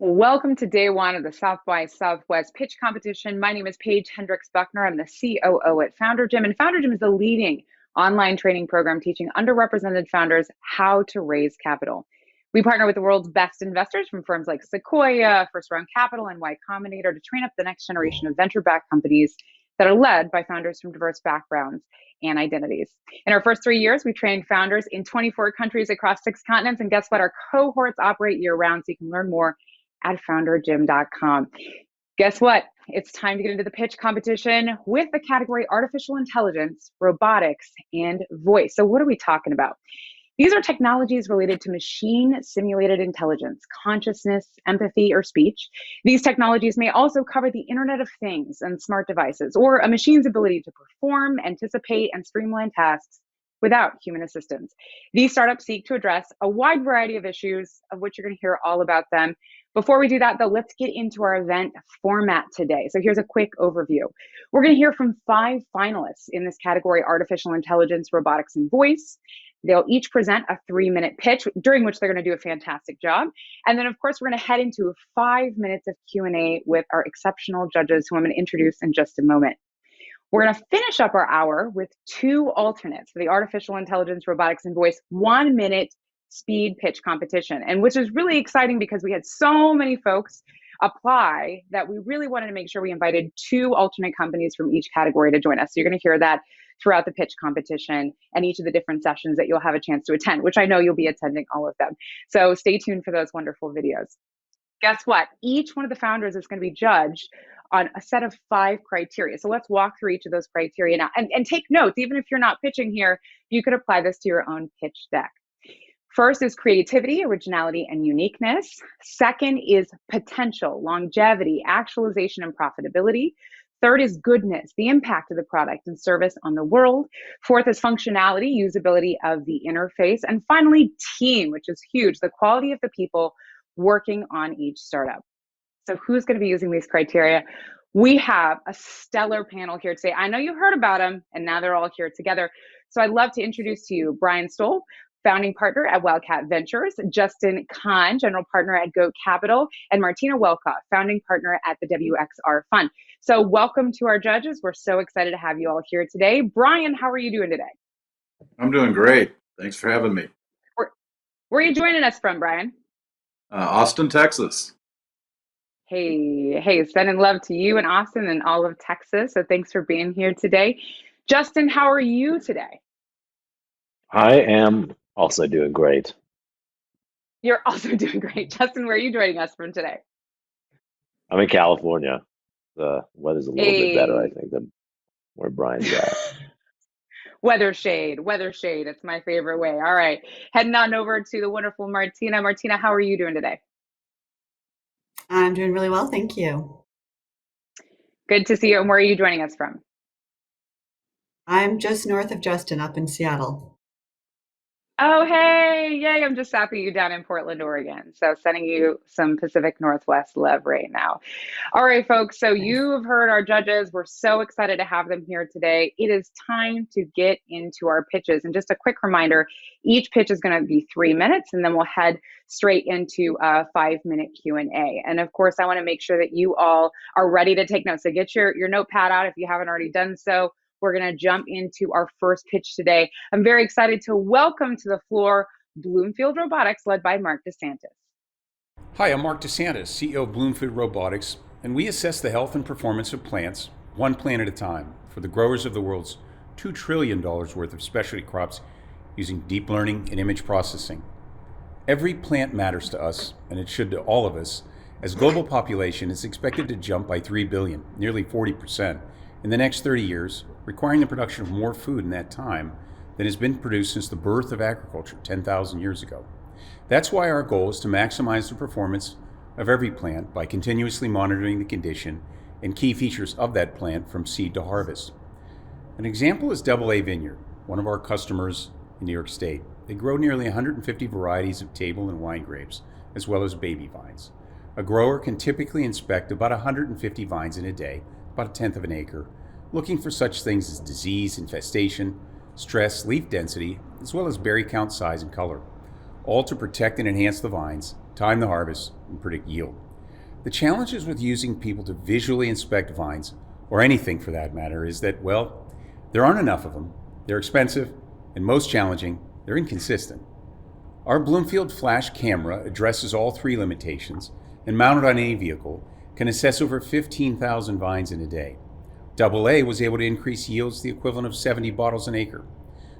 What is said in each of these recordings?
Welcome to day one of the South by Southwest Pitch Competition. My name is Paige Hendricks Buckner. I'm the COO at Founder Gym, and Founder Gym is the leading online training program teaching underrepresented founders how to raise capital. We partner with the world's best investors from firms like Sequoia, First Round Capital, and Y Combinator to train up the next generation of venture-backed companies that are led by founders from diverse backgrounds and identities. In our first 3 years, we trained founders in 24 countries across 6 continents, and guess what? Our cohorts operate year-round, so you can learn more at foundergym.com. Guess what? It's time to get into the pitch competition with the category artificial intelligence, robotics, and voice. So what are we talking about? These are technologies related to machine simulated intelligence, consciousness, empathy, or speech. These technologies may also cover the Internet of Things and smart devices, or a machine's ability to perform, anticipate, and streamline tasks without human assistance. These startups seek to address a wide variety of issues, of which you're going to hear all about them. Before we do that, though, let's get into our event format today. So here's a quick overview. We're going to hear from 5 finalists in this category, artificial intelligence, robotics, and voice. They'll each present a 3-minute pitch, during which they're going to do a fantastic job. And then, of course, we're going to head into 5 minutes of Q&A with our exceptional judges, who I'm going to introduce in just a moment. We're going to finish up our hour with 2 alternates for the artificial intelligence, robotics, and voice 1-minute speed pitch competition, and which is really exciting because we had so many folks apply that we really wanted to make sure we invited 2 alternate companies from each category to join us. So you're going to hear that throughout the pitch competition and each of the different sessions that you'll have a chance to attend, which I know you'll be attending all of them. So stay tuned for those wonderful videos. Guess what? Each one of the founders is going to be judged on a set of 5 criteria. So let's walk through each of those criteria now and take notes. Even if you're not pitching here, you could apply this to your own pitch deck. First is creativity, originality, and uniqueness. Second is potential, longevity, actualization, and profitability. Third is goodness, the impact of the product and service on the world. Fourth is functionality, usability of the interface. And finally, team, which is huge, the quality of the people working on each startup. So who's going to be using these criteria? We have a stellar panel here today. I know you heard about them, and now they're all here together. So I'd love to introduce to you Brian Stoll, founding partner at Wildcat Ventures, Justin Kahn, general partner at Goat Capital, and Martina Welka, founding partner at the WXR Fund. So welcome to our judges. We're so excited to have you all here today. Brian, how are you doing today? I'm doing great. Thanks for having me. Where are you joining us from, Brian? Austin, Texas. Hey, sending love to you in Austin and all of Texas. So thanks for being here today. Justin, how are you today? I am also doing great. You're also doing great. Justin, where are you joining us from today? I'm in California. The weather's a little bit better, I think, than where Brian's at. Weather shade. It's my favorite way. All right. Heading on over to the wonderful Martina. Martina, how are you doing today? I'm doing really well, thank you. Good to see you. And where are you joining us from? I'm just north of Justin, up in Seattle. Oh, hey, yay, I'm just zapping you down in Portland, Oregon. So sending you some Pacific Northwest love right now. All right, folks, so you've heard our judges. We're so excited to have them here today. It is time to get into our pitches. And just a quick reminder, each pitch is going to be 3 minutes, and then we'll head straight into a 5-minute Q&A. And of course, I want to make sure that you all are ready to take notes. So get your notepad out if you haven't already done so. We're going to jump into our first pitch today. I'm very excited to welcome to the floor Bloomfield Robotics, led by Mark DeSantis. Hi, I'm Mark DeSantis, CEO of Bloomfield Robotics, and we assess the health and performance of plants one plant at a time for the growers of the world's $2 trillion worth of specialty crops using deep learning and image processing. Every plant matters to us, and it should to all of us, as global population is expected to jump by 3 billion, nearly 40%, in the next 30 years, requiring the production of more food in that time than has been produced since the birth of agriculture 10,000 years ago. That's why our goal is to maximize the performance of every plant by continuously monitoring the condition and key features of that plant from seed to harvest. An example is AA Vineyard, one of our customers in New York State. They grow nearly 150 varieties of table and wine grapes, as well as baby vines. A grower can typically inspect about 150 vines in a day, about 1/10 of an acre, looking for such things as disease, infestation, stress, leaf density, as well as berry count, size, and color, all to protect and enhance the vines, time the harvest, and predict yield. The challenges with using people to visually inspect vines, or anything for that matter, is that, well, there aren't enough of them, they're expensive, and most challenging, they're inconsistent. Our Bloomfield flash camera addresses all three limitations and, mounted on any vehicle, can assess over 15,000 vines in a day. AA was able to increase yields the equivalent of 70 bottles an acre.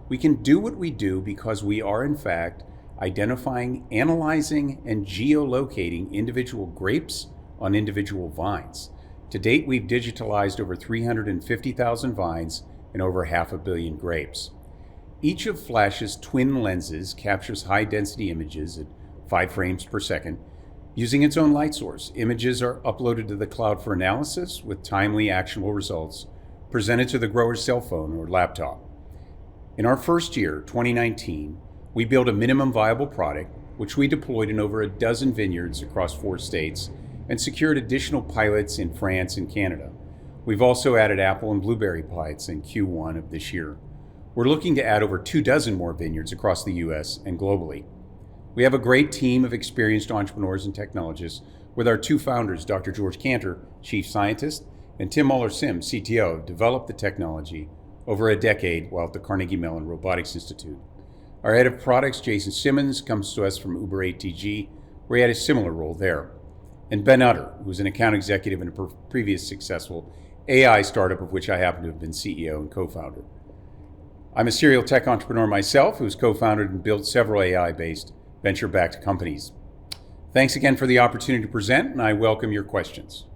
We can do what we do because we are, in fact, identifying, analyzing, and geolocating individual grapes on individual vines. To date, we've digitalized over 350,000 vines and over 500 million grapes. Each of Flash's twin lenses captures high-density images at 5 frames per second using its own light source. Images are uploaded to the cloud for analysis with timely, actionable results presented to the grower's cell phone or laptop. In our first year, 2019, we built a minimum viable product, which we deployed in over a dozen vineyards across 4 states and secured additional pilots in France and Canada. We've also added apple and blueberry pilots in Q1 of this year. We're looking to add over 24 more vineyards across the US and globally. We have a great team of experienced entrepreneurs and technologists with our 2 founders, Dr. George Cantor, Chief Scientist, and Tim Muller-Sim, CTO, developed the technology over a decade while at the Carnegie Mellon Robotics Institute. Our head of products, Jason Simmons, comes to us from Uber ATG, where he had a similar role there. And Ben Utter, who's an account executive in a previous successful AI startup of which I happen to have been CEO and co-founder. I'm a serial tech entrepreneur myself who's co-founded and built several AI-based venture-backed companies. Thanks again for the opportunity to present, and I welcome your questions.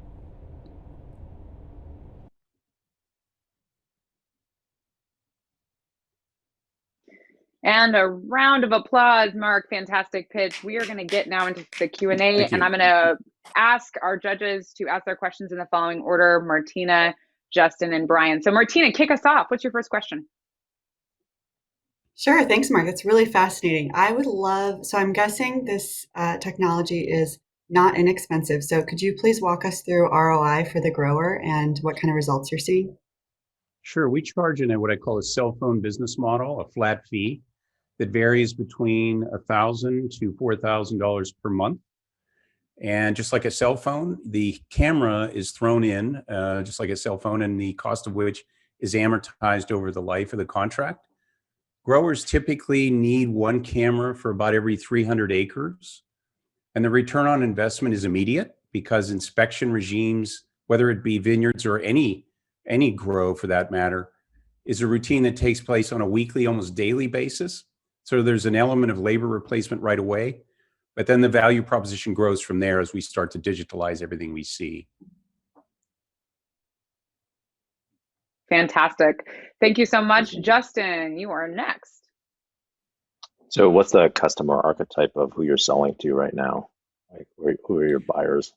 And a round of applause, Mark. Fantastic pitch. We are going to get now into the Q&A, and I'm going to ask our judges to ask their questions in the following order: Martina, Justin, and Brian. So Martina, kick us off. What's your first question? Sure. Thanks, Mark. That's really fascinating. So I'm guessing this technology is not inexpensive. So could you please walk us through ROI for the grower and what kind of results you're seeing? Sure. We charge in what I call a cell phone business model, a flat fee that varies between $1,000 to $4,000 per month. And just like a cell phone, the camera is thrown in just like a cell phone, and the cost of which is amortized over the life of the contract. Growers typically need 1 camera for about every 300 acres. And the return on investment is immediate because inspection regimes, whether it be vineyards or any grow for that matter, is a routine that takes place on a weekly, almost daily basis. So there's an element of labor replacement right away, but then the value proposition grows from there as we start to digitalize everything we see. Fantastic. Thank you so much. Justin, you are next. So what's the customer archetype of who you're selling to right now? Like, who are your buyers?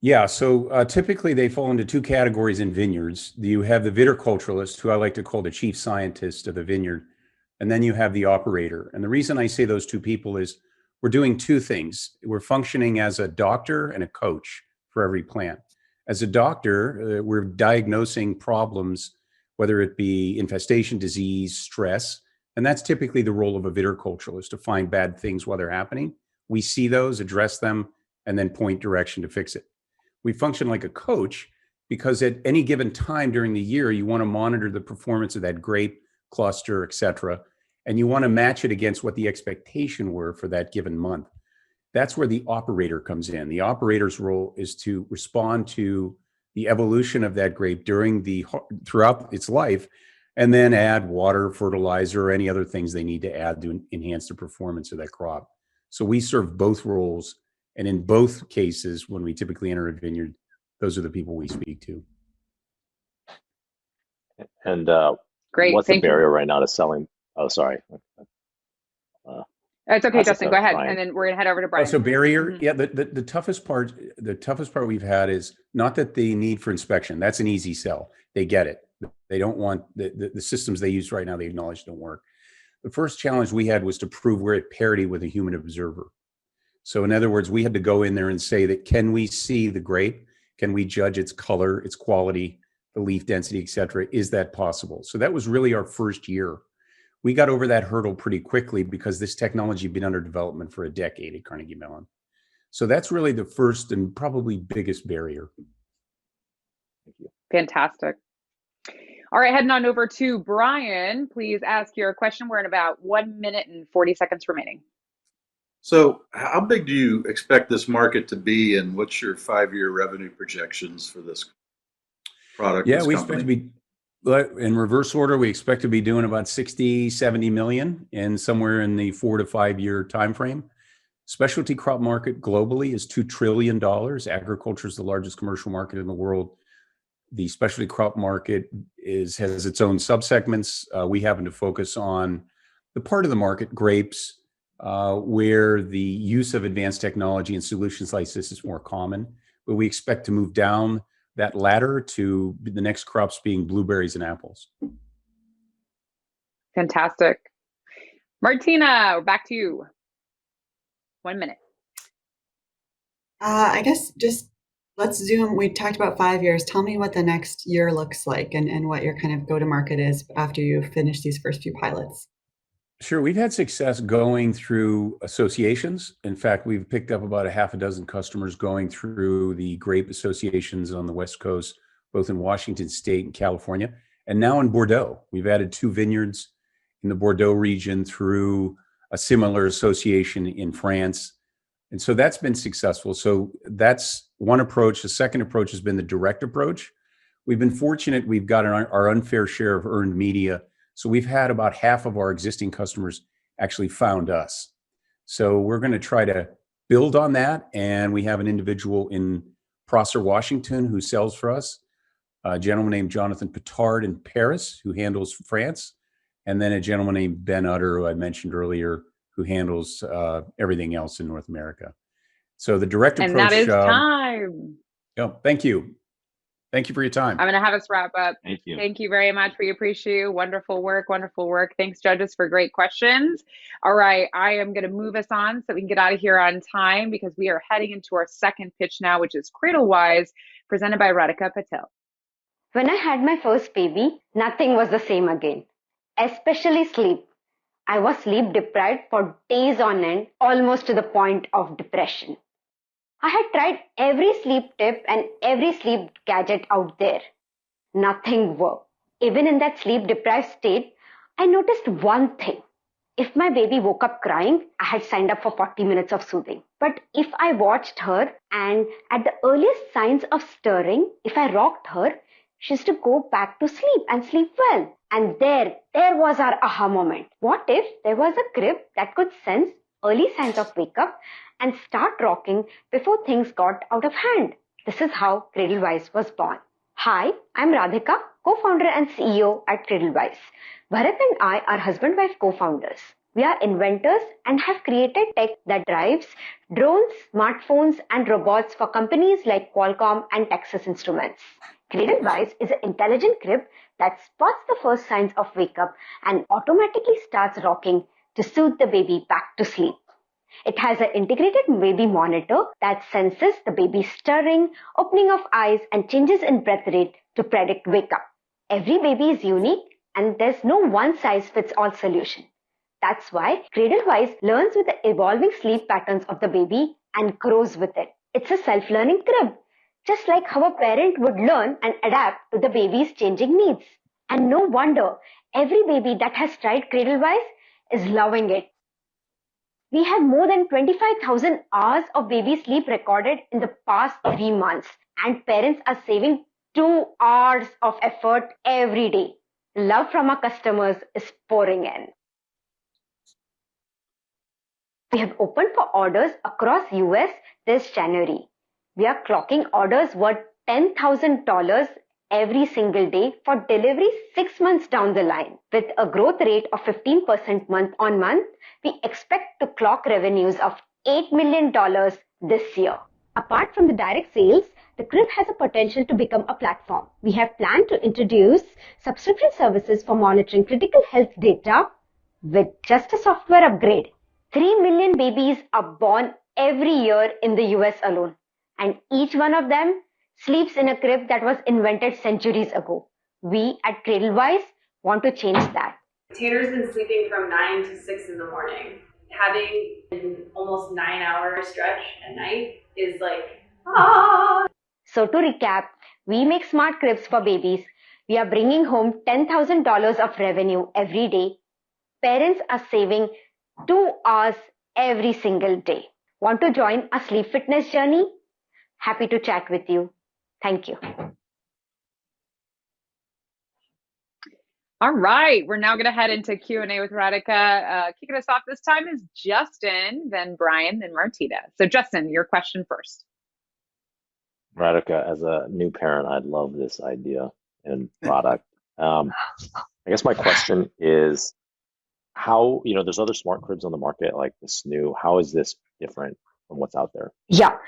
Yeah, so typically they fall into 2 categories in vineyards. You have the viticulturalist, who I like to call the chief scientist of the vineyard, and then you have the operator. And the reason I say those 2 people is we're doing 2 things. We're functioning as a doctor and a coach for every plant. As a doctor, we're diagnosing problems, whether it be infestation, disease, stress, and that's typically the role of a viticulturalist, to find bad things while they're happening. We see those, address them, and then point direction to fix it. We function like a coach because at any given time during the year, you want to monitor the performance of that grape cluster, et cetera, and you want to match it against what the expectation were for that given month. That's where the operator comes in. The operator's role is to respond to the evolution of that grape throughout its life, and then add water, fertilizer, or any other things they need to add to enhance the performance of that crop. So we serve both roles, and in both cases, when we typically enter a vineyard, those are the people we speak to. And Great. what's the barrier right now to selling? Oh, sorry. It's okay, Justin, go ahead. Brian. And then we're gonna head over to Brian. So barrier, yeah, the toughest part we've had is not that the need for inspection. That's an easy sell. They get it. They don't want the systems they use right now, they acknowledge don't work. The first challenge we had was to prove we're at parity with a human observer. So in other words, we had to go in there and say that, can we see the grape? Can we judge its color, its quality, the leaf density, et cetera? Is that possible? So that was really our first year. We got over that hurdle pretty quickly because this technology had been under development for a decade at Carnegie Mellon. So that's really the first and probably biggest barrier. Thank you. Fantastic. All right, heading on over to Brian. Please ask your question. We're in about 1 minute and 40 seconds remaining. So, how big do you expect this market to be, and what's your 5-year revenue projections for this product? Yeah, this we company? expect to be, in reverse order, we expect to be doing about 60, 70 million in somewhere in the 4 to 5 year time frame. Specialty crop market globally is $2 trillion. Agriculture is the largest commercial market in the world. The specialty crop market has its own subsegments. We happen to focus on the part of the market, grapes, where the use of advanced technology and solutions like this is more common. But we expect to move down that ladder to the next crops being blueberries and apples. Fantastic. Martina, we're back to you. 1 minute. I guess just let's zoom. We talked about 5 years. Tell me what the next year looks like and what your kind of go-to-market is after you finish these first few pilots. Sure. We've had success going through associations. In fact, we've picked up about a half a dozen customers going through the grape associations on the West Coast, both in Washington State and California, and now in Bordeaux. We've added 2 vineyards in the Bordeaux region through a similar association in France. And so that's been successful. So that's one approach. The second approach has been the direct approach. We've been fortunate. We've got our unfair share of earned media. So we've had about half of our existing customers actually found us. So we're going to try to build on that. And we have an individual in Prosser, Washington, who sells for us, a gentleman named Jonathan Petard in Paris, who handles France, and then a gentleman named Ben Utter, who I mentioned earlier, who handles everything else in North America. So the direct approach. And that is time. Oh, thank you. Thank you for your time. I'm going to have us wrap up. Thank you. Thank you very much. We appreciate you. Wonderful work. Wonderful work. Thanks, judges, for great questions. All right. I am going to move us on so we can get out of here on time because we are heading into our second pitch now, which is Cradlewise, presented by Radhika Patel. When I had my first baby, nothing was the same again, especially sleep. I was sleep deprived for days on end, almost to the point of depression. I had tried every sleep tip and every sleep gadget out there. Nothing worked. Even in that sleep deprived state, I noticed one thing. If my baby woke up crying, I had signed up for 40 minutes of soothing. But if I watched her and at the earliest signs of stirring, if I rocked her, she used to go back to sleep and sleep well. And there was our aha moment. What if there was a crib that could sense early signs of wake up and start rocking before things got out of hand? This is how Cradlewise was born. Hi, I'm Radhika, co-founder and CEO at Cradlewise. Bharat and I are husband-wife co-founders. We are inventors and have created tech that drives drones, smartphones, and robots for companies like Qualcomm and Texas Instruments. Cradlewise is an intelligent crib that spots the first signs of wake up and automatically starts rocking to soothe the baby back to sleep. It has an integrated baby monitor that senses the baby's stirring, opening of eyes, and changes in breath rate to predict wake up. Every baby is unique and there's no one-size-fits-all solution. That's why Cradlewise learns with the evolving sleep patterns of the baby and grows with it. It's a self-learning crib, just like how a parent would learn and adapt to the baby's changing needs. And no wonder every baby that has tried Cradlewise is loving it. We have more than 25,000 hours of baby sleep recorded in the past 3 months, and parents are saving 2 hours of effort every day. Love from our customers is pouring in. We have opened for orders across US this January. We are clocking orders worth $10,000 every single day for delivery 6 months down the line. With a growth rate of 15% month on month, we expect to clock revenues of $8 million this year. Apart from the direct sales, the crib has a potential to become a platform. We have planned to introduce subscription services for monitoring critical health data with just a software upgrade. 3 million babies are born every year in the US alone, and each one of them sleeps in a crib that was invented centuries ago. We at Cradlewise want to change that. Tanner's been sleeping from 9 to 6 in the morning. having an almost 9-hour stretch at night is like, ah. So to recap, we make smart cribs for babies. We are bringing home $10,000 of revenue every day. Parents are saving 2 hours every single day. Want to join a sleep fitness journey? Happy to chat with you. Thank you. All right, we're now going to head into Q&A with Radhika. Kicking us off this time is Justin, then Brian, then Martina. So Justin, your question first. Radhika, as a new parent, I love this idea and product. I guess my question is how, there's other smart cribs on the market like the SNU. How is this different from what's out there? Yeah.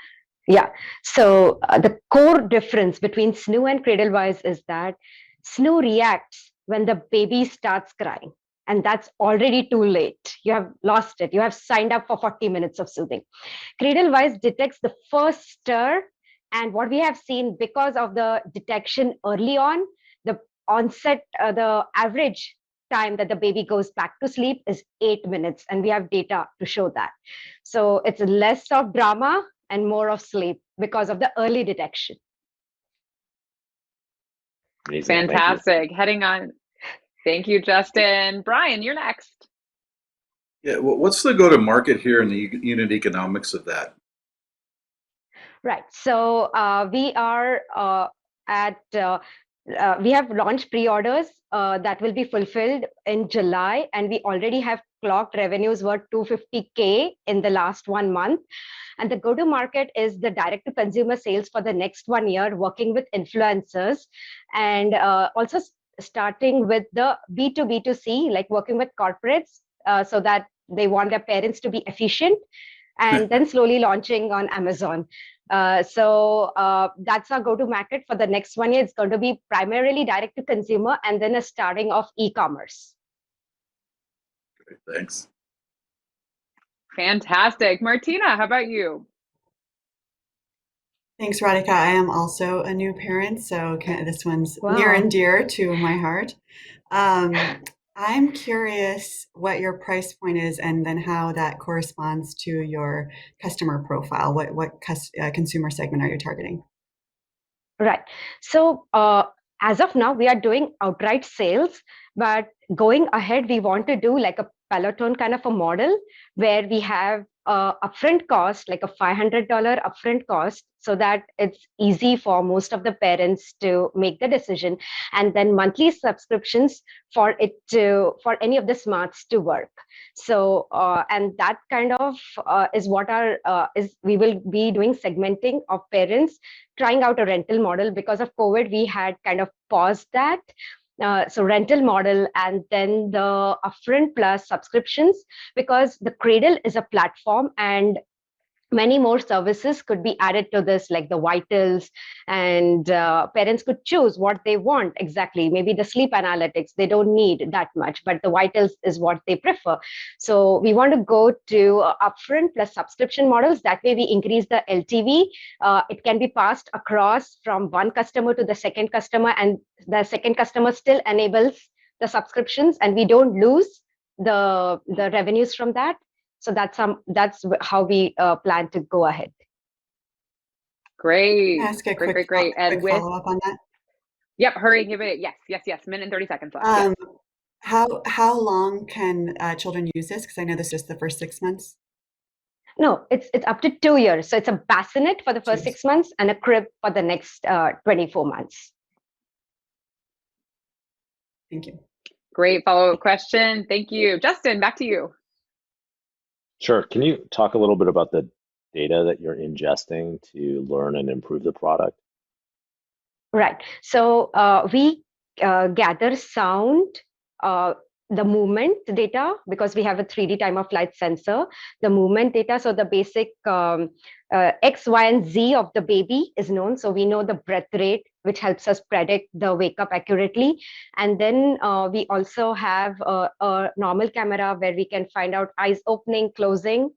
So the core difference between SNU and Cradlewise is that SNU reacts when the baby starts crying, and that's already too late. You have lost it. You have signed up for 40 minutes of soothing. Cradlewise detects the first stir, and what we have seen, because of the detection early on, the onset, the average time that the baby goes back to sleep is 8 minutes, and we have data to show that. So it's less of drama and more of sleep because of the early detection. Amazing. Fantastic. Heading on. Thank you, Justin. Brian, you're next. Yeah, what's the go-to-market here and the unit economics of that? Right. So we are we have launched pre-orders that will be fulfilled in July, and we already have clocked revenues worth $250K in the last 1 month. And the go-to-market is the direct-to-consumer sales for the next 1 year, working with influencers, and also starting with the B2B2C, like working with corporates, so that they want their parents to be efficient, and then slowly launching on Amazon. So that's our go-to-market for the next 1 year. It's going to be primarily direct-to-consumer and then a starting of e-commerce. Great, thanks. Fantastic. Martina, how about you? Thanks, Radhika. I am also a new parent, so this one's Wow. near and dear to my heart. I'm curious what your price point is and then how that corresponds to your customer profile. What consumer segment are you targeting? Right. So as of now, we are doing outright sales, but going ahead, we want to do like a Peloton kind of a model where we have upfront cost, like a $500 upfront cost, so that it's easy for most of the parents to make the decision, and then monthly subscriptions for any of the smarts to work. So and that kind of is what we will be doing segmenting of parents trying out a rental model. Because of COVID, we had kind of paused that. So rental model, and then the upfront plus subscriptions, because the Cradle is a platform and many more services could be added to this, like the vitals, and parents could choose what they want exactly. Maybe the sleep analytics, they don't need that much, but the vitals is what they prefer. So we want to go to upfront plus subscription models. That way we increase the LTV. It can be passed across from one customer to the second customer, and the second customer still enables the subscriptions, and we don't lose the revenues from that. So that's how we plan to go ahead. Great. Ask a Great. quick And with follow-up on that. Yep, hurry, give it. Yes. Minute and 30 seconds left. Yes. How long can children use this? Because I know this is the first 6 months. No, it's up to 2 years. So it's a bassinet for the first 6 months and a crib for the next 24 months. Thank you. Great follow-up question. Thank you. Justin, back to you. Sure. Can you talk a little bit about the data that you're ingesting to learn and improve the product? Right. So we gather sound, the movement data, because we have a 3D time of flight sensor, the movement data. So the basic X, Y, and Z of the baby is known. So we know the breath rate, which helps us predict the wake up accurately. And then we also have a normal camera where we can find out eyes opening, closing.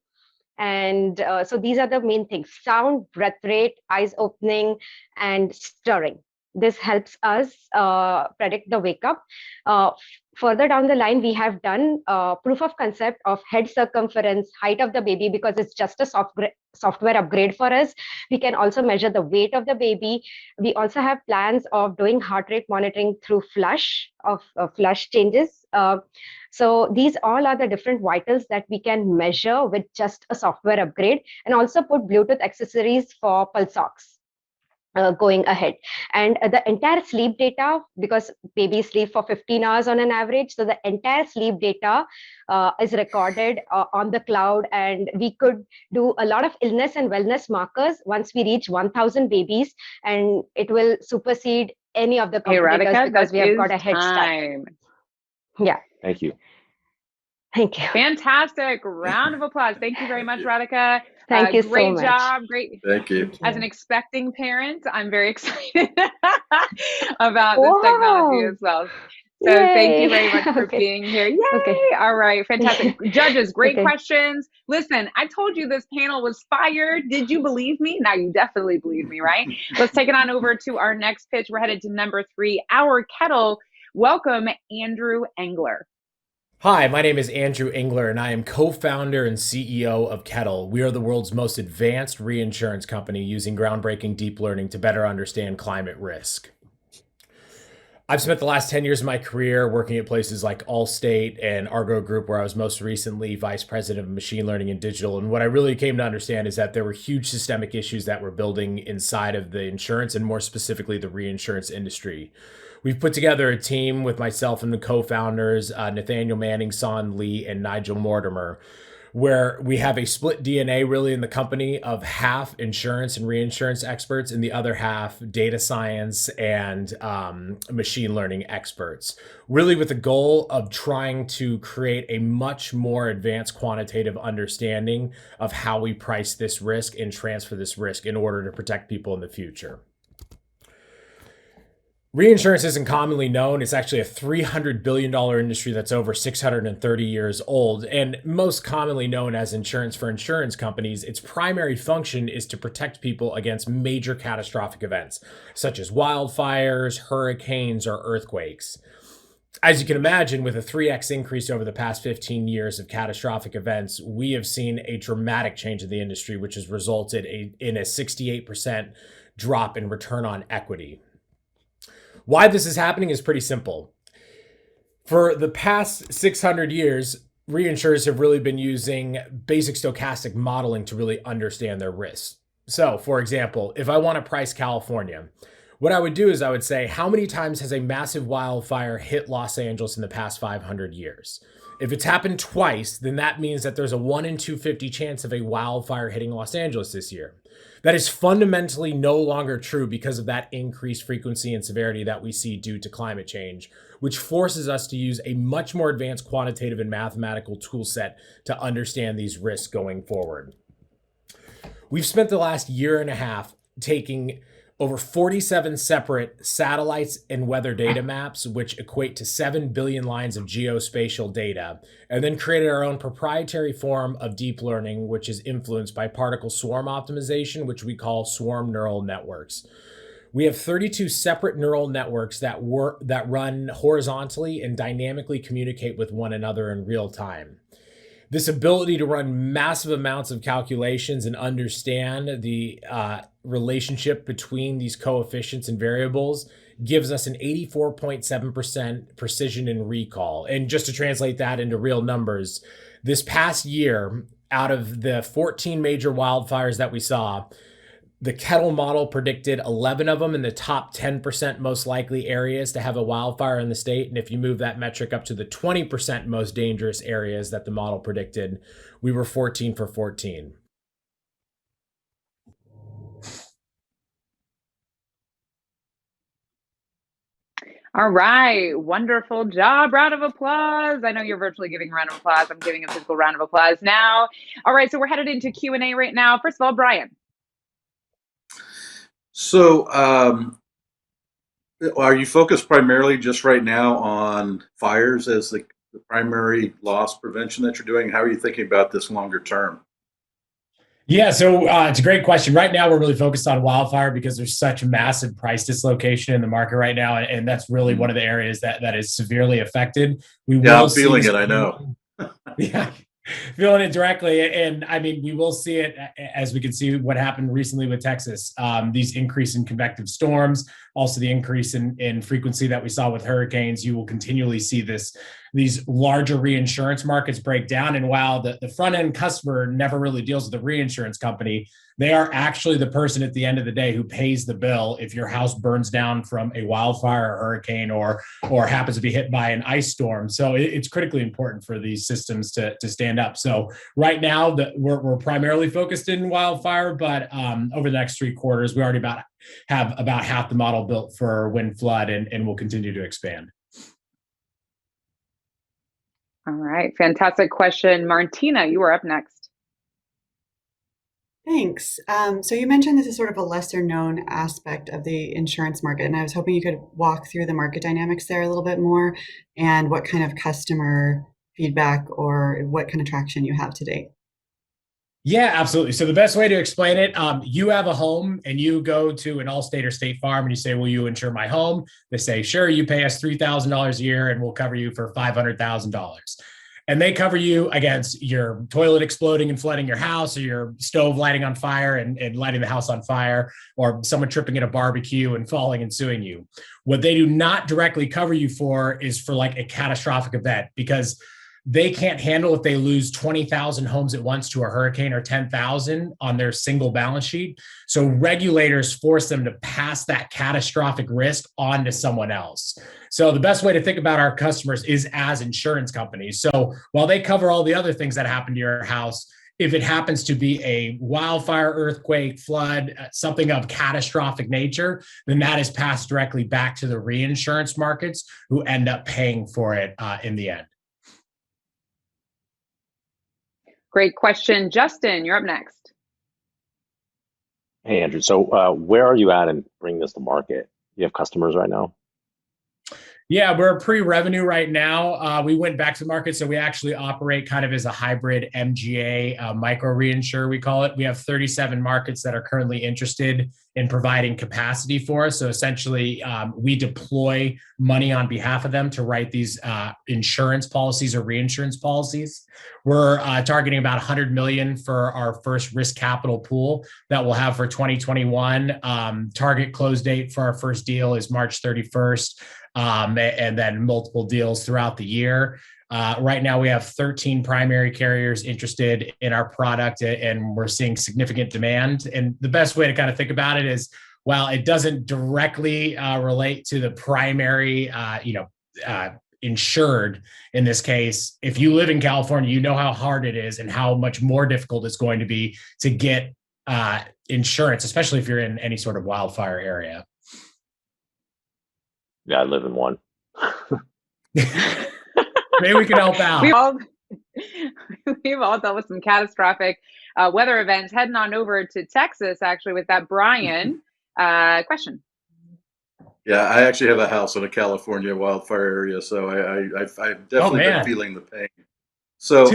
And so these are the main things: sound, breath rate, eyes opening, and stirring. this helps us predict the wake up. Further down the line, we have done proof of concept of head circumference, height of the baby, because it's just a software upgrade for us. We can also measure the weight of the baby. We also have plans of doing heart rate monitoring through flush changes. So these all are the different vitals that we can measure with just a software upgrade, and also put Bluetooth accessories for pulse ox. Going ahead, and the entire sleep data, because babies sleep for 15 hours on an average, so the entire sleep data is recorded on the cloud, and we could do a lot of illness and wellness markers once we reach 1,000 babies, and it will supersede any of the competitors, Radhika, because we have got a head start. Yeah. Thank you. Thank you. Fantastic. Round of applause. Thank you very much, Radhika. Thank you great so much. job. Great. Thank you. As an expecting parent, I'm very excited about this technology as well. So thank you very much for being here. Yay! Okay. All right, fantastic. Judges, great Okay. questions. Listen, I told you this panel was fire. Did you believe me? Now you definitely believe me, right? Let's take it on over to our next pitch. We're headed to number 3, our Kettle. Welcome, Andrew Engler. Hi, my name is Andrew Engler, and I am co-founder and CEO of Kettle. We are the world's most advanced reinsurance company using groundbreaking deep learning to better understand climate risk. I've spent the last 10 years of my career working at places like Allstate and Argo Group, where I was most recently vice president of machine learning and digital. And what I really came to understand is that there were huge systemic issues that were building inside of the insurance, and more specifically the reinsurance industry. We've put together a team with myself and the co-founders, Nathaniel Manning, Son Lee, and Nigel Mortimer, where we have a split DNA really in the company of half insurance and reinsurance experts and the other half data science and machine learning experts, really with the goal of trying to create a much more advanced quantitative understanding of how we price this risk and transfer this risk in order to protect people in the future. Reinsurance isn't commonly known. It's actually a $300 billion industry that's over 630 years old, and most commonly known as insurance for insurance companies. Its primary function is to protect people against major catastrophic events, such as wildfires, hurricanes, or earthquakes. As you can imagine, with a 3x increase over the past 15 years of catastrophic events, we have seen a dramatic change in the industry, which has resulted in a 68% drop in return on equity. Why this is happening is pretty simple. For the past 600 years, reinsurers have really been using basic stochastic modeling to really understand their risks. So, for example, if I want to price California, what I would do is I would say, how many times has a massive wildfire hit Los Angeles in the past 500 years? If it's happened twice, then that means that there's a 1 in 250 chance of a wildfire hitting Los Angeles this year. That is fundamentally no longer true because of that increased frequency and severity that we see due to climate change, which forces us to use a much more advanced quantitative and mathematical tool set to understand these risks going forward. We've spent the last year and a half taking over 47 separate satellites and weather data maps, which equate to 7 billion lines of geospatial data, and then created our own proprietary form of deep learning, which is influenced by particle swarm optimization, which we call swarm neural networks. We have 32 separate neural networks that run horizontally and dynamically communicate with one another in real time. This ability to run massive amounts of calculations and understand the relationship between these coefficients and variables gives us an 84.7% precision in recall. And just to translate that into real numbers, this past year, out of the 14 major wildfires that we saw, the Kettle model predicted 11 of them in the top 10% most likely areas to have a wildfire in the state. And if you move that metric up to the 20% most dangerous areas that the model predicted, we were 14 for 14. All right. Wonderful job. Round of applause. I know you're virtually giving a round of applause. I'm giving a physical round of applause now. All right. So we're headed into Q&A right now. First of all, Brian. So, are you focused primarily just right now on fires as the primary loss prevention that you're doing? How are you thinking about this longer term? Yeah, so it's a great question. Right now, we're really focused on wildfire because there's such massive price dislocation in the market right now, and that's really one of the areas that is severely affected. We Yeah, will I'm see feeling this. it. I know. Yeah, feeling it directly. And I mean, we will see it as we can see what happened recently with Texas. These increase in convective storms, also the increase in frequency that we saw with hurricanes. You will continually see these larger reinsurance markets break down. And while the front end customer never really deals with the reinsurance company, they are actually the person at the end of the day who pays the bill if your house burns down from a wildfire or hurricane or happens to be hit by an ice storm. So it's critically important for these systems to stand up. So right now we're primarily focused in wildfire, but over the next 3 quarters, we already have about half the model built for wind flood, and we'll continue to expand. All right, fantastic question. Martina, you are up next. Thanks. So you mentioned this is sort of a lesser known aspect of the insurance market, and I was hoping you could walk through the market dynamics there a little bit more and what kind of customer feedback or what kind of traction you have to date. Yeah, absolutely. So the best way to explain it, you have a home and you go to an Allstate or State Farm and you say, will you insure my home? They say, sure, you pay us $3,000 a year and we'll cover you for $500,000. And they cover you against your toilet exploding and flooding your house, or your stove lighting on fire and lighting the house on fire, or someone tripping at a barbecue and falling and suing you. What they do not directly cover you for is for like a catastrophic event, because they can't handle if they lose 20,000 homes at once to a hurricane or 10,000 on their single balance sheet. So regulators force them to pass that catastrophic risk on to someone else. So the best way to think about our customers is as insurance companies. So while they cover all the other things that happen to your house, if it happens to be a wildfire, earthquake, flood, something of catastrophic nature, then that is passed directly back to the reinsurance markets, who end up paying for it in the end. Great question. Justin, you're up next. Hey, Andrew. So where are you at in bringing this to market? You have customers right now? Yeah, we're pre-revenue right now. We went back to the market, so we actually operate kind of as a hybrid MGA micro reinsurer, we call it. We have 37 markets that are currently interested in providing capacity for us. So essentially, we deploy money on behalf of them to write these insurance policies or reinsurance policies. We're targeting about $100 million for our first risk capital pool that we'll have for 2021. Target close date for our first deal is March 31st. And then multiple deals throughout the year. Right now, we have 13 primary carriers interested in our product, and we're seeing significant demand. And the best way to kind of think about it is, while it doesn't directly relate to the primary, insured in this case, if you live in California, you know how hard it is and how much more difficult it's going to be to get insurance, especially if you're in any sort of wildfire area. Yeah, I live in one. Maybe we can help out. We've all dealt with some catastrophic weather events. Heading on over to Texas, actually, with that Brian question. Yeah, I actually have a house in a California wildfire area, so I've definitely been feeling the pain. So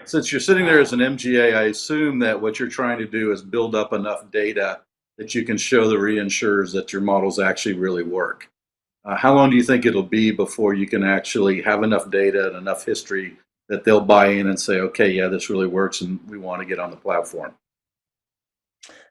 since you're sitting there as an MGA, I assume that what you're trying to do is build up enough data that you can show the reinsurers that your models actually really work. How long do you think it'll be before you can actually have enough data and enough history that they'll buy in and say, okay, yeah, this really works and we want to get on the platform?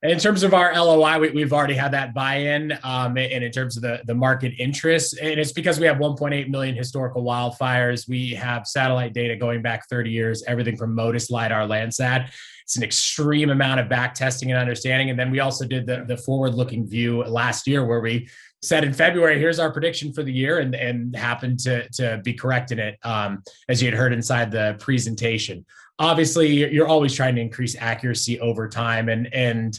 In terms of our LOI, we've already had that buy-in, and in terms of the market interest, and it's because we have 1.8 million historical wildfires. We have satellite data going back 30 years, everything from MODIS, LiDAR, Landsat. It's an extreme amount of back testing and understanding. And then we also did the forward-looking view last year, where we said in February, here's our prediction for the year, and happened to be correct in it, as you had heard inside the presentation. Obviously, you're always trying to increase accuracy over time, and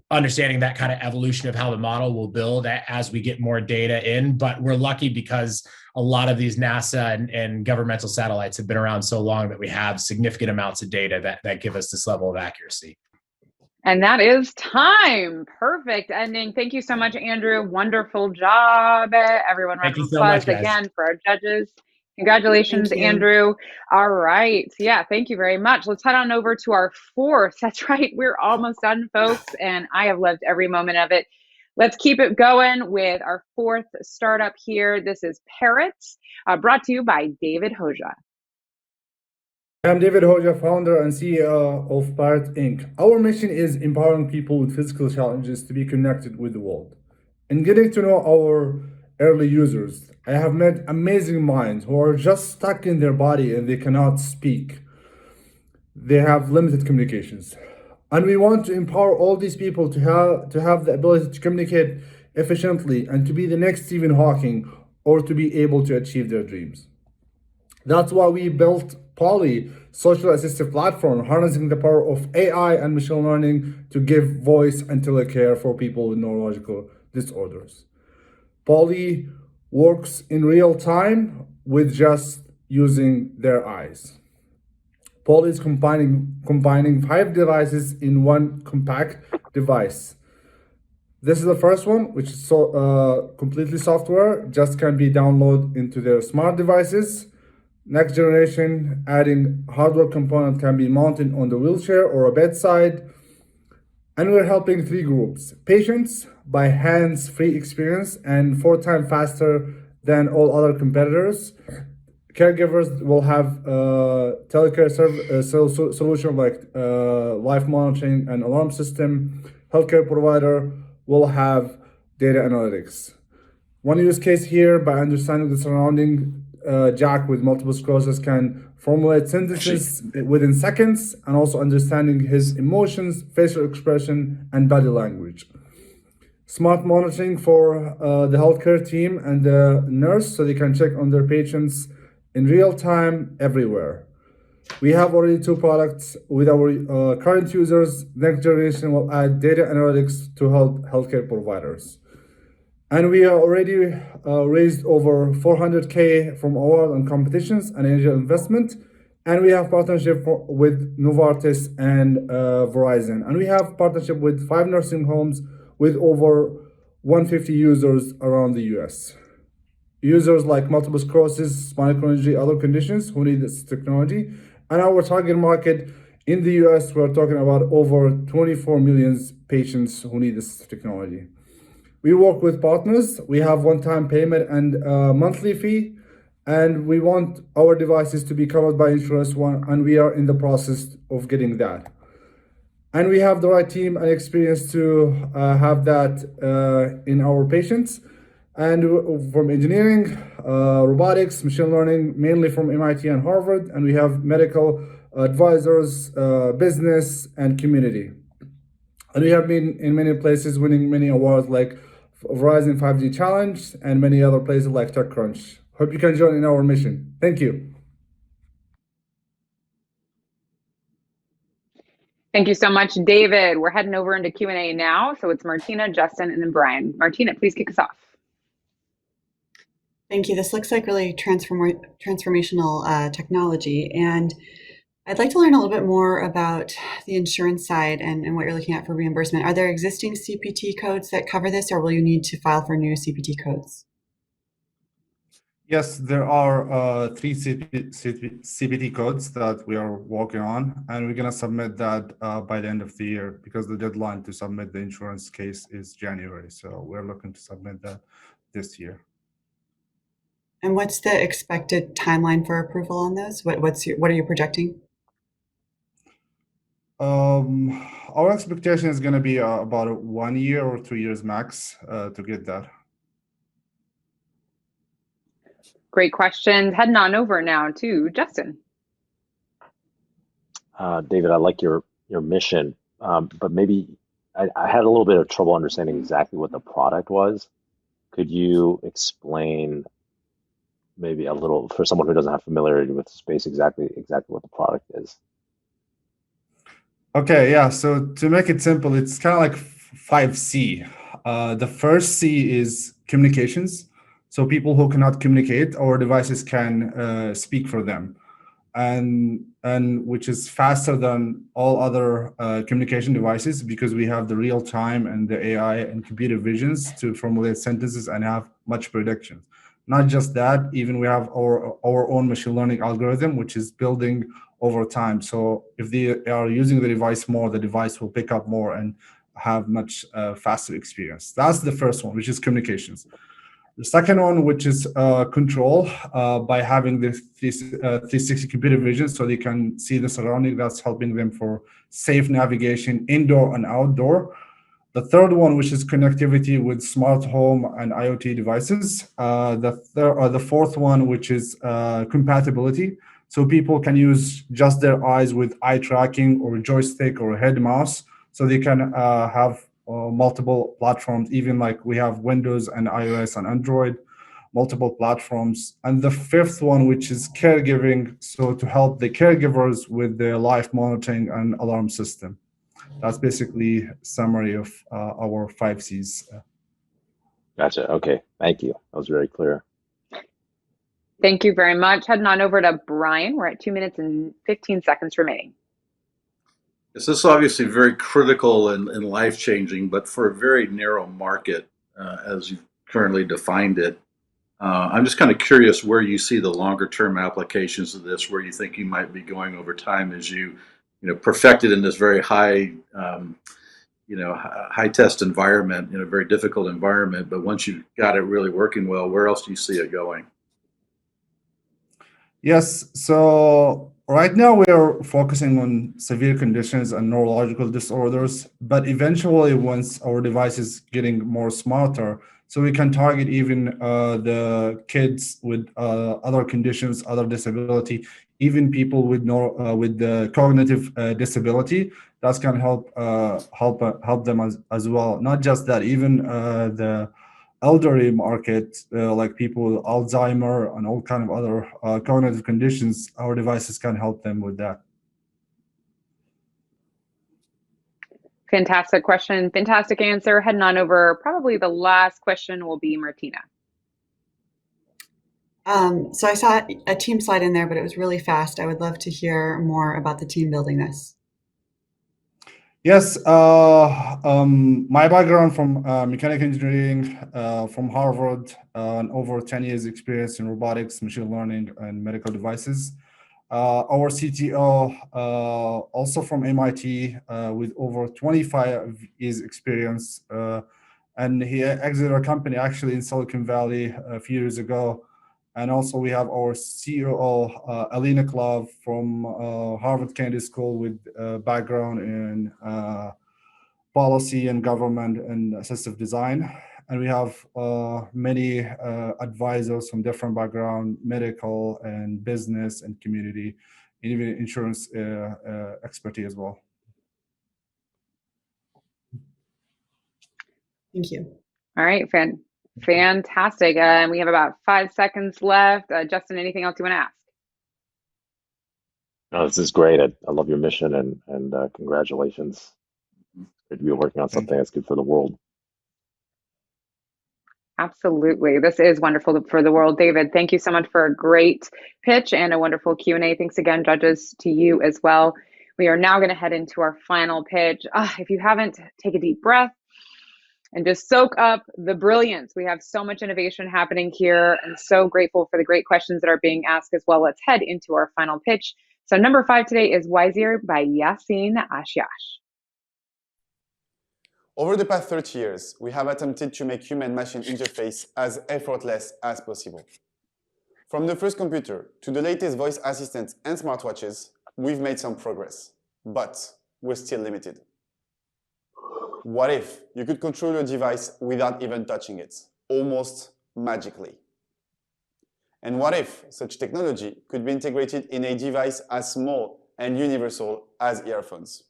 understanding that kind of evolution of how the model will build as we get more data in. But we're lucky because a lot of these NASA and governmental satellites have been around so long that we have significant amounts of data that give us this level of accuracy. And that is time. Perfect ending. Thank you so much, Andrew. Wonderful job. Everyone, round of applause again for our judges. Congratulations, Thank you. Andrew. All right. Yeah, thank you very much. Let's head on over to our fourth. That's right. We're almost done, folks, and I have loved every moment of it. Let's keep it going with our fourth startup here. This is Parrots, brought to you by David Hoja. I'm David Hoja, founder and CEO of Parrots Inc. Our mission is empowering people with physical challenges to be connected with the world. And getting to know our early users, I have met amazing minds who are just stuck in their body and they cannot speak. They have limited communications. And we want to empower all these people to have the ability to communicate efficiently and to be the next Stephen Hawking or to be able to achieve their dreams. That's why we built Poly, social assistive platform, harnessing the power of AI and machine learning to give voice and telecare for people with neurological disorders. Poly works in real time with just using their eyes. Poly is combining 5 devices in one compact device. This is the first one, which is completely software, just can be downloaded into their smart devices. Next generation, adding hardware component can be mounted on the wheelchair or a bedside. And we're helping 3 groups. Patients by hands-free experience and 4 times faster than all other competitors. Caregivers will have telecare solution like life monitoring and alarm system. Healthcare provider will have data analytics. One use case here, by understanding the surrounding, Jack with multiple sclerosis can formulate sentences within seconds, and also understanding his emotions, facial expression, and body language. Smart monitoring for the healthcare team and the nurse, so they can check on their patients in real time everywhere. We have already 2 products with our current users. Next generation will add data analytics to help healthcare providers. And we are already raised over 400K from award and competitions and angel investment. And we have partnership with Novartis and Verizon. And we have partnership with 5 nursing homes with over 150 users around the US. Users like multiple sclerosis, spinal cord injury, other conditions who need this technology. And our target market in the US, we're talking about over 24 million patients who need this technology. We work with partners. We have one-time payment and monthly fee, and we want our devices to be covered by insurance, and we are in the process of getting that. And we have the right team and experience to have that in our patients. And from engineering, robotics, machine learning, mainly from MIT and Harvard, and we have medical advisors, business, and community. And we have been in many places winning many awards like Verizon 5G Challenge and many other places like TechCrunch. Hope you can join in our mission. Thank you. Thank you so much, David. We're heading over into Q&A now. So it's Martina, Justin, and then Brian. Martina, please kick us off. Thank you. This looks like really transformational technology. And I'd like to learn a little bit more about the insurance side and what you're looking at for reimbursement. Are there existing CPT codes that cover this, or will you need to file for new CPT codes? Yes, there are 3 CPT codes that we are working on, and we're going to submit that by the end of the year, because the deadline to submit the insurance case is January. So we're looking to submit that this year. And what's the expected timeline for approval on those? What are you projecting? Our expectation is going to be about 1 year or 2 years max to get that. Great questions. Heading on over now to Justin. David, I like your mission, but maybe I had a little bit of trouble understanding exactly what the product was. Could you explain maybe a little, for someone who doesn't have familiarity with the space, exactly what the product is? Okay, yeah. So to make it simple, it's kind of like 5C. The first C is communications. So people who cannot communicate, our devices can speak for them, and which is faster than all other communication devices, because we have the real time and the AI and computer visions to formulate sentences and have much prediction. Not just that, even we have our own machine learning algorithm, which is building over time. So if they are using the device more, the device will pick up more and have much faster experience. That's the first one, which is communications. The second one, which is control, by having the 360 computer vision, so they can see the surrounding. That's helping them for safe navigation, indoor and outdoor. The third one, which is connectivity with smart home and IoT devices. The fourth one, which is compatibility. So people can use just their eyes with eye tracking or joystick or head mouse. So they can have multiple platforms, even like we have Windows and iOS and Android, multiple platforms. And the fifth one, which is caregiving, so to help the caregivers with their life monitoring and alarm system. That's basically a summary of our 5 Cs. Gotcha. Okay. Thank you. That was very clear. Thank you very much. Heading on over to Brian. We're at 2 minutes and 15 seconds remaining. This is obviously very critical and life-changing, but for a very narrow market, as you've currently defined it. I'm just kind of curious where you see the longer-term applications of this, where you think you might be going over time as you perfect it in this very high, high test environment, in a very difficult environment. But once you've got it really working well, where else do you see it going? Yes. So right now we are focusing on severe conditions and neurological disorders, but eventually once our device is getting more smarter, so we can target even the kids with other conditions, other disability, even people with the cognitive disability. That can help them as well. Not just that, even the elderly market, like people with Alzheimer and all kind of other cognitive conditions, our devices can help them with that. Fantastic question. Fantastic answer. Heading on over, probably the last question will be Martina. So I saw a team slide in there, but it was really fast. I would love to hear more about the team building this. Yes, my background from mechanical engineering, from Harvard, and over 10 years experience in robotics, machine learning, and medical devices. Our CTO, also from MIT, with over 25 years experience, and he exited our company actually in Silicon Valley a few years ago. And also we have our COO, Alina Klav from Harvard Kennedy School with background in policy and government and assistive design. And we have many advisors from different background, medical and business and community, and even insurance expertise as well. Thank you. All right, fantastic. And we have about 5 seconds left. Justin, anything else you want to ask? No, this is great. I love your mission and congratulations. It's good to be working on something that's good for the world. Absolutely. This is wonderful for the world. David, thank you so much for a great pitch and a wonderful Q&A. Thanks again, judges, to you as well. We are now going to head into our final pitch. If you haven't, take a deep breath and just soak up the brilliance. We have so much innovation happening here and so grateful for the great questions that are being asked as well. Let's head into our final pitch. So number 5 today is Wisear by Yassine Ashiash. Over the past 30 years, we have attempted to make human-machine interface as effortless as possible. From the first computer to the latest voice assistants and smartwatches, we've made some progress, but we're still limited. What if you could control your device without even touching it, almost magically? And what if such technology could be integrated in a device as small and universal as earphones?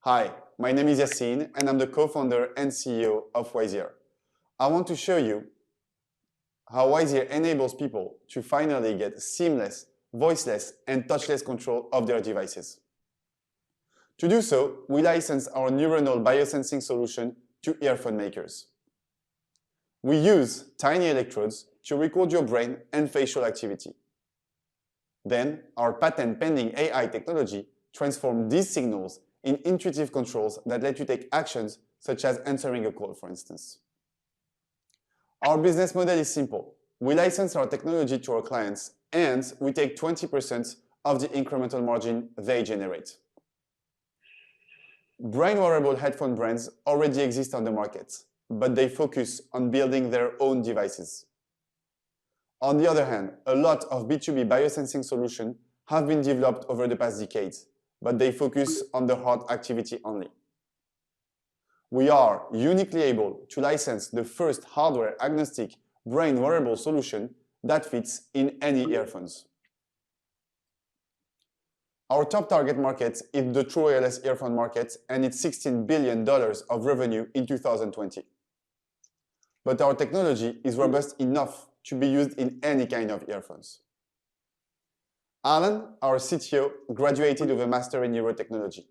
Hi, my name is Yassine, and I'm the co-founder and CEO of Wisear. I want to show you how Wisear enables people to finally get seamless, voiceless, and touchless control of their devices. To do so, we license our neuronal biosensing solution to earphone makers. We use tiny electrodes to record your brain and facial activity. Then, our patent-pending AI technology transforms these signals in intuitive controls that let you take actions such as answering a call, for instance. Our business model is simple. We license our technology to our clients, and we take 20% of the incremental margin they generate. Brain wearable headphone brands already exist on the market, but they focus on building their own devices. On the other hand, a lot of B2B biosensing solutions have been developed over the past decades, but they focus on the heart activity only. We are uniquely able to license the first hardware-agnostic brain wearable solution that fits in any earphones. Our top target market is the true wireless earphone market, and it's $16 billion of revenue in 2020. But our technology is robust enough to be used in any kind of earphones. Alan, our CTO, graduated with a master in neurotechnology.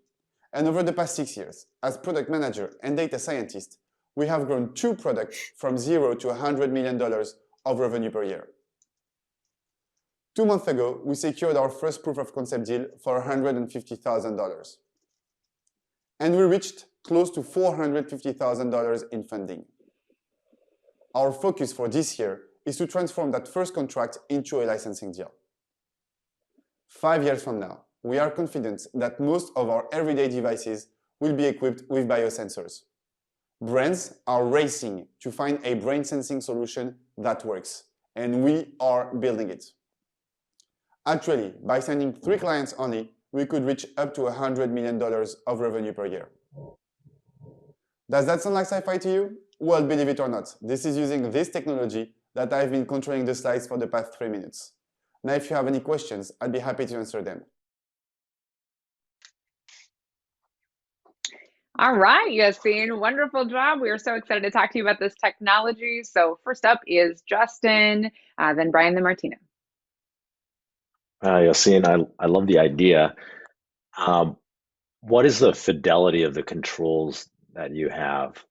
And over the past 6 years, as product manager and data scientist, we have grown 2 products from 0 to $100 million of revenue per year. 2 months ago, we secured our first proof of concept deal for $150,000. And we reached close to $450,000 in funding. Our focus for this year is to transform that first contract into a licensing deal. 5 years from now, we are confident that most of our everyday devices will be equipped with biosensors. Brands are racing to find a brain sensing solution that works, and we are building it. Actually, by signing 3 clients only, we could reach up to $100 million of revenue per year. Does that sound like sci-fi to you? Well, believe it or not, this is using this technology that I've been controlling the slides for the past 3 minutes. Now, if you have any questions, I'd be happy to answer them. All right, Yassine, wonderful job. We are so excited to talk to you about this technology. So first up is Justin, then Brian, then Martina. Yassine, I love the idea. What is the fidelity of the controls that you have?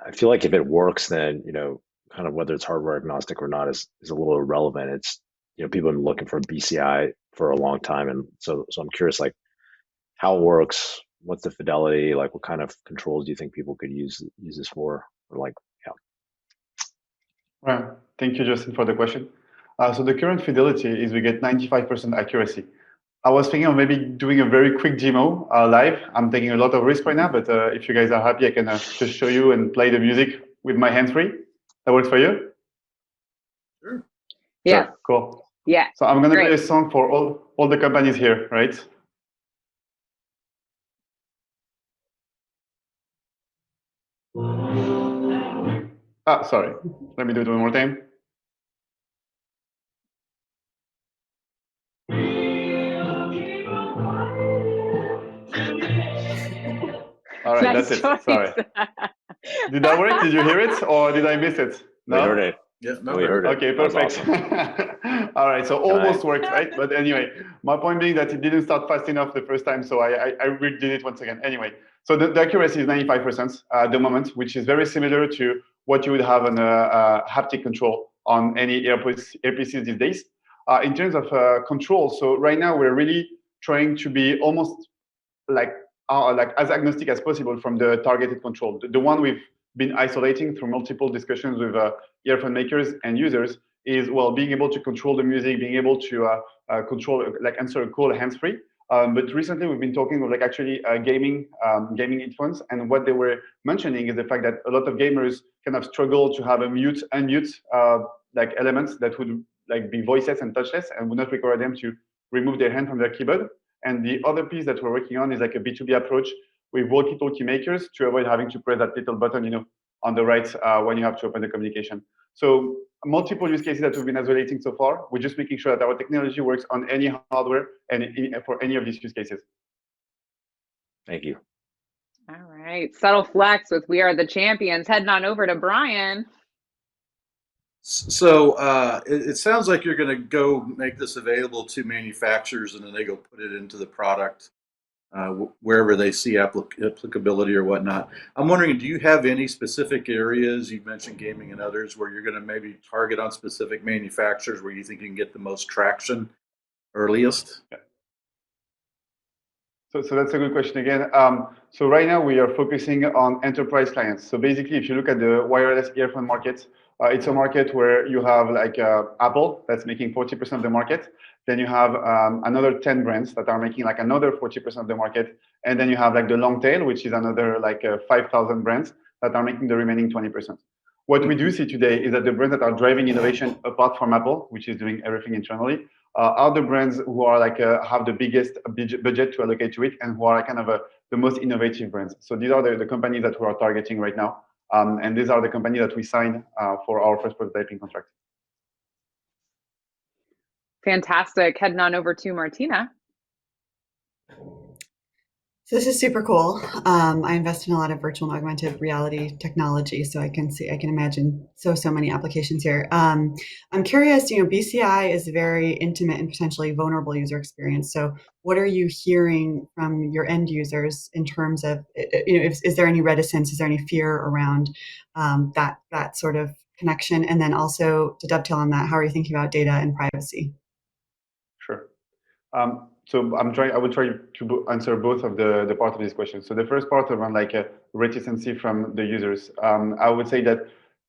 I feel like if it works, then, kind of whether it's hardware agnostic or not is a little irrelevant. It's, people have been looking for BCI for a long time. And so I'm curious, like, how it works, what's the fidelity, like what kind of controls do you think people could use this for? Or like, yeah. Well, thank you, Justin, for the question. So the current fidelity is we get 95% accuracy. I was thinking of maybe doing a very quick demo live. I'm taking a lot of risk right now, but if you guys are happy, I can just show you and play the music with my hands free. That works for you? Sure. Yeah. Sure. Cool. Yeah. So I'm going to play a song for all the companies here, right? Sorry. Let me do it one more time. All right, nice that's choice. it. Sorry. Did that work? Did you hear it, or did I miss it? No, we heard it. Yeah, no, we heard it. Okay, perfect. Awesome. All right, so almost worked, right? But anyway, my point being that it didn't start fast enough the first time, so I redid it once again. Anyway, so the accuracy is 95% at the moment, which is very similar to what you would have on a haptic control on any earpieces these days. In terms of control, so right now we're really trying to be almost like as agnostic as possible from the targeted control. The one we've been isolating through multiple discussions with earphone makers and users is, well, being able to control the music, being able to control, like answer a call hands-free. But recently we've been talking with actually gaming headphones, and what they were mentioning is the fact that a lot of gamers kind of struggle to have a mute, unmute like elements that would like be voiceless and touchless and would not require them to remove their hand from their keyboard. And the other piece that we're working on is like a B2B approach with walkie-talkie makers to avoid having to press that little button, on the right when you have to open the communication. So multiple use cases that we've been isolating so far. We're just making sure that our technology works on any hardware and for any of these use cases. Thank you. All right, subtle flex with We Are the Champions. Heading on over to Brian. So it sounds like you're going to go make this available to manufacturers, and then they go put it into the product wherever they see applicability or whatnot. I'm wondering, do you have any specific areas, you mentioned gaming and others, where you're going to maybe target on specific manufacturers where you think you can get the most traction earliest? Yeah. So that's a good question again. So right now we are focusing on enterprise clients. So basically, if you look at the wireless earphone market, It's a market where you have like Apple that's making 40% of the market. Then you have another 10 brands that are making like another 40% of the market. And then you have like the long tail, which is another like 5,000 brands that are making the remaining 20%. What we do see today is that the brands that are driving innovation apart from Apple, which is doing everything internally, are the brands who are like have the biggest budget to allocate to it and who are kind of the most innovative brands. So these are the companies that we are targeting right now. And these are the companies that we signed for our first prototyping contract. Fantastic. Heading on over to Martina. So this is super cool. I invest in a lot of virtual and augmented reality technology, so I can imagine so many applications here. I'm curious, BCI is a very intimate and potentially vulnerable user experience. So what are you hearing from your end users in terms of, is there any reticence, is there any fear around that sort of connection? And then also to dovetail on that, how are you thinking about data and privacy? Sure. So I will try to answer both of the part of this question. So the first part around like a reticency from the users, I would say that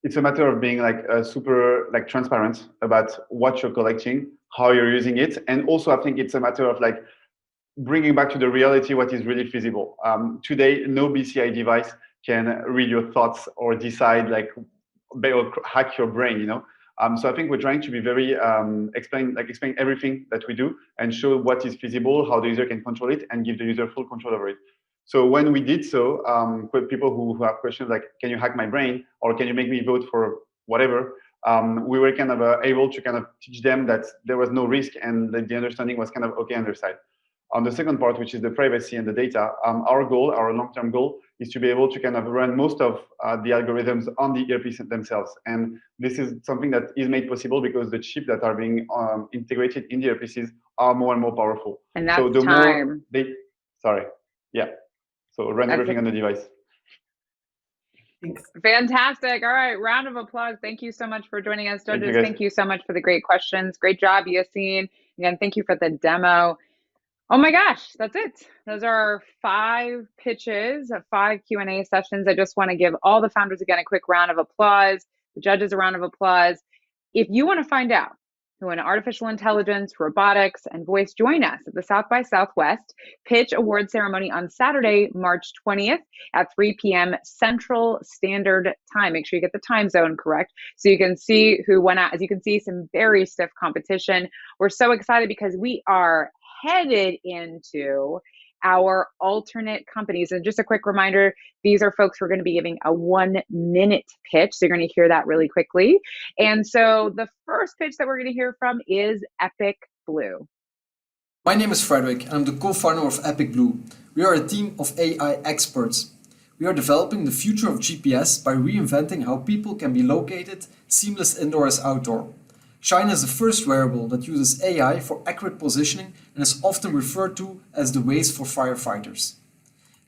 it's a matter of being like super like transparent about what you're collecting, how you're using it, and also I think it's a matter of like bringing back to the reality what is really feasible. Today, no BCI device can read your thoughts or decide like or hack your brain, So I think we're trying to be very explain everything that we do and show what is feasible, how the user can control it, and give the user full control over it. So when we did so, people who have questions like, can you hack my brain, or can you make me vote for whatever, we were kind of able to kind of teach them that there was no risk and that the understanding was kind of okay on their side. On the second part, which is the privacy and the data, our long-term goal, is to be able to kind of run most of the algorithms on the earpiece themselves. And this is something that is made possible because the chips that are being integrated in the earpieces are more and more powerful. And that's so the time. So run everything on the device. Thanks. Fantastic. All right, round of applause. Thank you so much for joining us, judges. Thank you so much for the great questions. Great job, Yassine. Again, thank you for the demo. Oh my gosh, that's it. Those are our 5 pitches, 5 Q&A sessions. I just want to give all the founders again a quick round of applause, the judges a round of applause. If you want to find out who in artificial intelligence, robotics, and voice join us at the South by Southwest Pitch Award Ceremony on Saturday, March 20th at 3 p.m. Central Standard Time. Make sure you get the time zone correct so you can see who went out. As you can see, some very stiff competition. We're so excited because we are headed into our alternate companies. And just a quick reminder, these are folks who are going to be giving a 1-minute pitch. So you're going to hear that really quickly. And so the first pitch that we're going to hear from is Epic Blue. My name is Frederick, and I'm the co-founder of Epic Blue. We are a team of AI experts. We are developing the future of GPS by reinventing how people can be located seamless indoor as outdoor. Shine is the first wearable that uses AI for accurate positioning and is often referred to as the Waze for firefighters.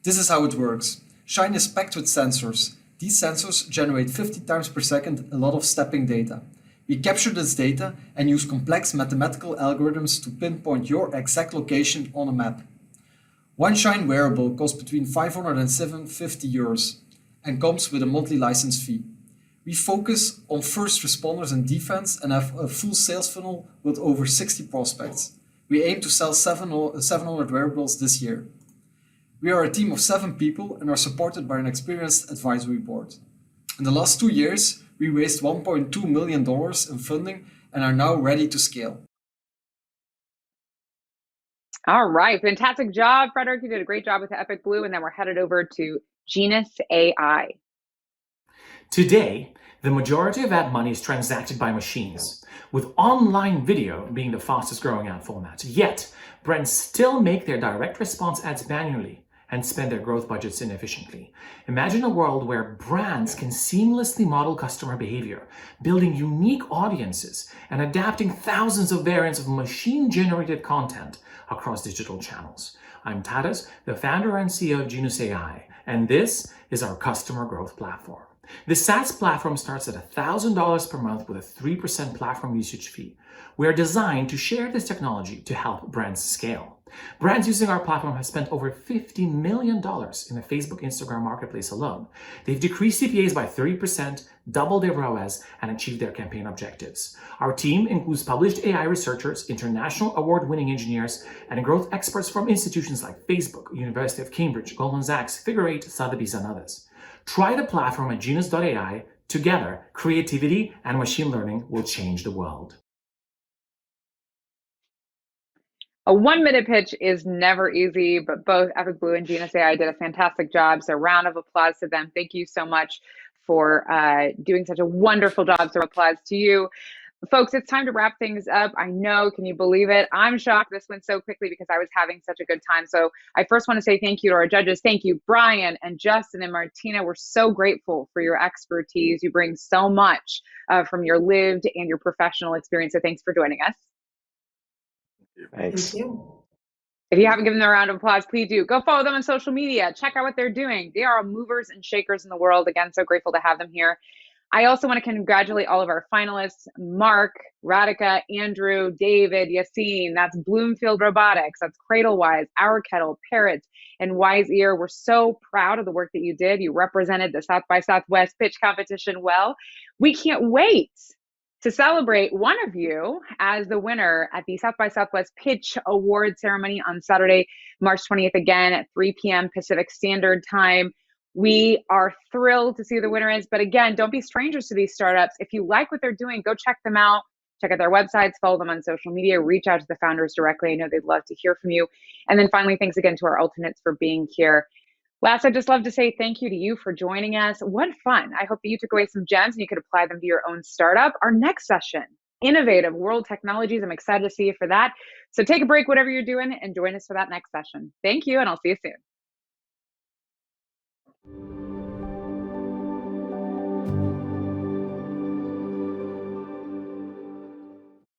This is how it works. Shine is packed with sensors. These sensors generate 50 times per second a lot of stepping data. We capture this data and use complex mathematical algorithms to pinpoint your exact location on a map. One Shine wearable costs between 500 and 750 euros and comes with a monthly license fee. We focus on first responders and defense and have a full sales funnel with over 60 prospects. We aim to sell 700 wearables this year. We are a team of 7 people and are supported by an experienced advisory board. In the last 2 years, we raised $1.2 million in funding and are now ready to scale. All right, fantastic job, Frederick. You did a great job with the Epic Blue, and then we're headed over to Genus AI. Today, the majority of ad money is transacted by machines, with online video being the fastest growing ad format. Yet, brands still make their direct response ads manually and spend their growth budgets inefficiently. Imagine a world where brands can seamlessly model customer behavior, building unique audiences and adapting thousands of variants of machine-generated content across digital channels. I'm Tadas, the founder and CEO of Genus AI, and this is our customer growth platform. The SaaS platform starts at $1,000 per month with a 3% platform usage fee. We are designed to share this technology to help brands scale. Brands using our platform have spent over $50 million in the Facebook Instagram marketplace alone. They've decreased CPAs by 30%, doubled their ROAS, and achieved their campaign objectives. Our team includes published AI researchers, international award-winning engineers, and growth experts from institutions like Facebook, University of Cambridge, Goldman Sachs, Figure 8, Sotheby's, and others. Try the platform at Genus.ai. Together, creativity and machine learning will change the world. A 1-minute pitch is never easy, but both Epic Blue and Genus AI did a fantastic job. So round of applause to them. Thank you so much for doing such a wonderful job. So applause to you. Folks, it's time to wrap things up. I know, can you believe it? I'm shocked this went so quickly because I was having such a good time. So I first want to say thank you to our judges. Thank you, Brian and Justin and Martina. We're so grateful for your expertise. You bring so much from your lived and your professional experience. So thanks for joining us. Thanks. Thank you. If you haven't given them a round of applause, please do. Go follow them on social media. Check out what they're doing. They are movers and shakers in the world. Again, so grateful to have them here. I also want to congratulate all of our finalists, Mark, Radhika, Andrew, David, Yassine. That's Bloomfield Robotics. That's Cradlewise, Our Kettle, Parrots, and Wisear. We're so proud of the work that you did. You represented the South by Southwest pitch competition well. We can't wait to celebrate one of you as the winner at the South by Southwest Pitch Award ceremony on Saturday, March 20th, again at 3 p.m. Pacific Standard Time. We are thrilled to see who the winner is, but again, don't be strangers to these startups. If you like what they're doing, go check them out. Check out their websites, follow them on social media, reach out to the founders directly. I know they'd love to hear from you. And then finally, thanks again to our alternates for being here. Last, I'd just love to say thank you to you for joining us. What fun. I hope that you took away some gems and you could apply them to your own startup. Our next session, Innovative World Technologies. I'm excited to see you for that. So take a break, whatever you're doing, and join us for that next session. Thank you, and I'll see you soon.